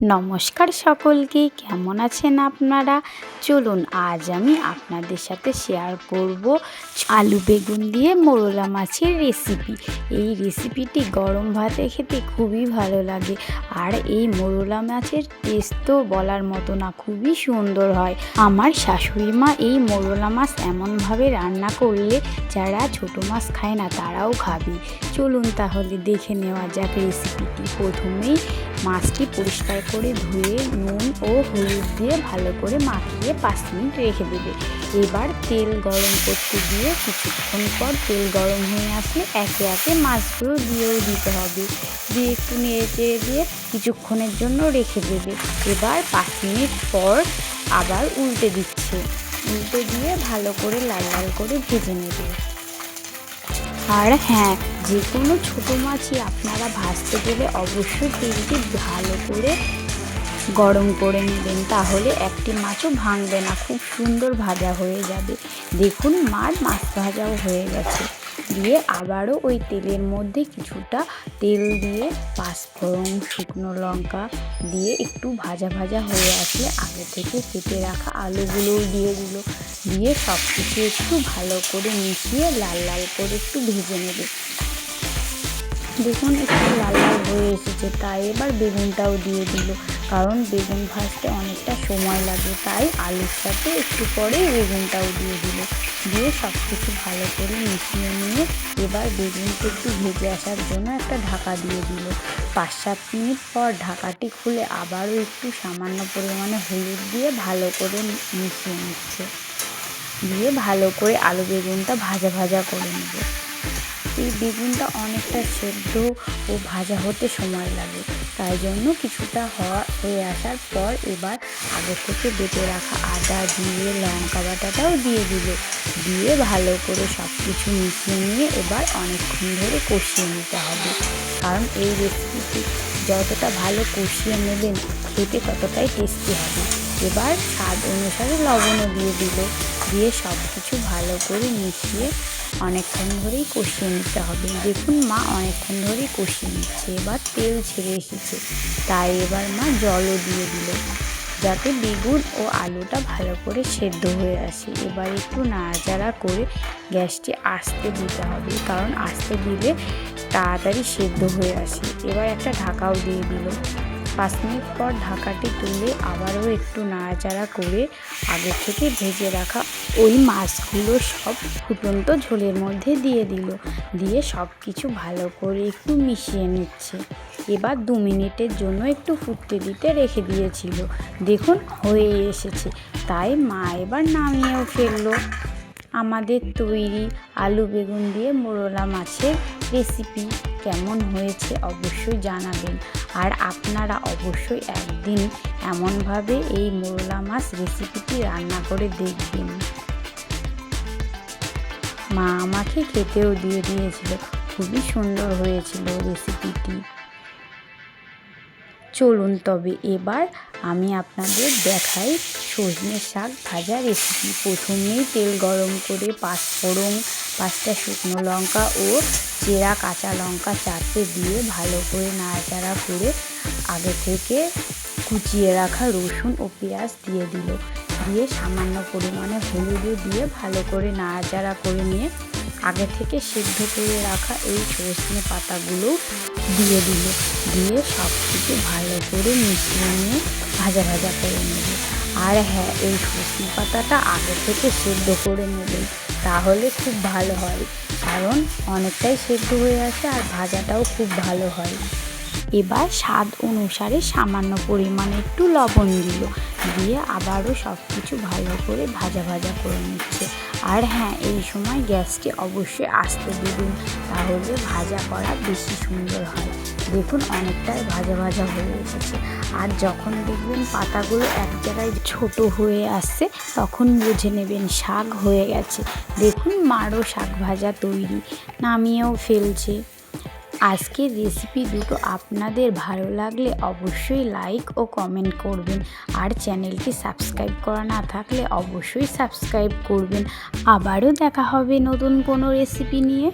নমস্কার সকলকে, কেমন আছেন আপনারা? চলুন আজ আমি আপনাদের সাথে শেয়ার করব আলু বেগুন দিয়ে মোরলা মাছের রেসিপি। এই রেসিপিটি গরম ভাতে খেতে খুবই ভালো লাগে। আর এই মোরলা মাছের টেস্ট তো বলার মতো না, খুবই সুন্দর হয়। আমার শাশুড়ি মা এই মোরলা মাছ এমনভাবে রান্না করলে যারা ছোটো মাছ খায় না তারাও খাবে। চলুন তাহলে দেখে নেওয়া যাক রেসিপিটি। প্রথমেই মাছটি পরিষ্কার করে ধুয়ে নুন ও হলুদ দিয়ে ভালো করে মাখিয়ে 5 মিনিট রেখে দেবে। এবার তেল গরম করতে দিয়ে কিছুক্ষণ পর তেল গরম হয়ে আসলে একে একে মাছগুলো দিয়েও দিতে হবে। দিয়ে একটু নেড়ে চেড়ে দিয়ে কিছুক্ষণের জন্য রেখে দেবে। এবার 5 মিনিট পর আবার উল্টে দিয়ে ভালো করে লাল লাল করে ভেজে নেবে। আর হ্যাঁ, যে কোনো ছোটো মাছই আপনারা ভাজতে গেলে অবশ্যই তেলটি ভালো করে গরম করে নেবেন, তাহলে একটি মাছও ভাঙবে না, খুব সুন্দর ভাজা হয়ে যাবে। দেখুন মাছ ভাজাও হয়ে গেছে। দিয়ে আবারও ওই তেলের মধ্যে কিছুটা তেল দিয়ে পাঁচফোড়ন, শুকনো লঙ্কা দিয়ে একটু ভাজা ভাজা হয়ে আসলে আগে থেকে কেটে রাখা আলুগুলোও দিয়ে দিয়ে সব কিছু একটু ভালো করে মিশিয়ে লাল লাল করে একটু ভেজে নেবে। দেখুন একটু লাল লাল হয়ে এসেছে, তাই এবার বেগুনটাও দিয়ে দিল, কারণ বেগুন ভাজতে অনেকটা সময় লাগে, তাই আলুর সাথে একটু পরেই বেগুনটাও দিয়ে সব কিছু ভালো করে মিশিয়ে নিয়ে এবার বেগুনকে একটু ভেজে আসার জন্য একটা ঢাকা দিয়ে দিল। 5-7 মিনিট পর ঢাকাটি খুলে আবারও একটু সামান্য পরিমাণে হলুদ দিয়ে ভালো করে মিশিয়ে নিচ্ছে। দিয়ে ভালো করে আলু বেগুনটা ভাজা ভাজা করে নেব। এই বেগুনটা অনেকটা সেদ্ধ ও ভাজা হতে সময় লাগে, তাই জন্য কিছুটা হয়ে আসার পর এবার আগে থেকে বেটে রাখা আদা, জিরে, লঙ্কা বাটাটাও দিয়ে ভালো করে সব কিছু মিশিয়ে নিয়ে এবার অনেকক্ষণ ধরে কষিয়ে নিতে হবে। কারণ এই রেসিপিটি যতটা ভালো কষিয়ে নেবেন খেতে ততটাই টেস্টি হবে। এবার স্বাদ অনুসারে লবণও দিয়ে সব কিছু ভালো করে মিশিয়ে অনেকক্ষণ ধরেই কষিয়ে নিতে হবে। দেখুন মা অনেকক্ষণ ধরেই কষিয়ে নিচ্ছে, এবার তেল ছেড়ে এসেছে, তাই এবার মা জলও দিয়ে দিল যাতে বেগুন ও আলুটা ভালো করে সেদ্ধ হয়ে আসে। এবার একটু নাড়াচাড়া করে গ্যাসটি আস্তে দিতে হবে, কারণ আস্তে দিলে তাড়াতাড়ি সেদ্ধ হয়ে আসে। এবার একটা ঢাকাও দিয়ে দিল। 5 মিনিট পর ঢাকাটি তুলে আবারও একটু নাড়াচাড়া করে আগে থেকে ভেজে রাখা ওই মাছগুলো সব ফুটন্ত ঝোলের মধ্যে দিয়ে সব কিছু ভালো করে একটু মিশিয়ে নিচ্ছে। এবার 2 মিনিটের জন্য একটু ফুটতে দিতে রেখে দিয়েছিল। দেখুন হয়ে এসেছে, তাই মা এবার নামিয়েও ফেললো। আমাদের তৈরি আলু বেগুন দিয়ে মোরলা মাছের রেসিপি কেমন হয়েছে অবশ্যই জানাবেন। আর আপনারা অবশ্যই একদিন এমনভাবে এই মোরলা মাছ রেসিপিটি রান্না করে দেখবেন। মা আমাকে খেতেও দিয়েছিল, খুবই সুন্দর হয়েছিল রেসিপিটি। চলুন তবে এবার আমি আপনাদের দেখাই সজনে শাক ভাজা রেসিপি। প্রথমেই তেল গরম করে পাঁচফোড়ন, 5টা শুকনো লঙ্কা ও চেরা কাঁচা লঙ্কা 4টে দিয়ে ভালো করে নাড়াচাড়া করে আগে থেকে কুচিয়ে রাখা রসুন ও পেঁয়াজ দিয়ে সামান্য পরিমাণে হলুদও দিয়ে ভালো করে নাড়াচাড়া করে নিয়ে আগে থেকে সেদ্ধ করে রাখা এই সজনে পাতাগুলো দিয়ে সব কিছু ভালো করে মিশিয়ে নিয়ে ভাজা ভাজা করে নেবে। আর হ্যাঁ, এই সজনে পাতাটা আগে থেকে সেদ্ধ করে নেবেন, তাহলে খুব ভালো হয়, কারণ অনেকটাই সেদ্ধ হয়ে আসে আর ভাজাটাও খুব ভালো হয়। এবার স্বাদ অনুসারে সামান্য পরিমাণে একটু লবণ দিয়ে আবারও সব কিছু ভালো করে ভাজা ভাজা করে নিচ্ছে। আর হ্যাঁ, এই সময় গ্যাসটি অবশ্যই আস্তে দেবেন, তাহলে ভাজা করা বেশি সুন্দর হয়। দেখুন অনেকটাই ভাজা ভাজা হয়ে এসেছে। আর যখন দেখবেন পাতাগুলো এক জায়গায় ছোট হয়ে আসছে তখন বুঝে নেবেন শাক হয়ে গেছে। দেখুন মারও শাক ভাজা তৈরি, নামিয়েও ফেলছে। আজকের রেসিপি দুটো আপনাদের ভালো লাগলে অবশ্যই লাইক ও কমেন্ট করবেন। আর চ্যানেলটি সাবস্ক্রাইব করা না থাকলে অবশ্যই সাবস্ক্রাইব করবেন। আবারও দেখা হবে নতুন কোনো রেসিপি নিয়ে।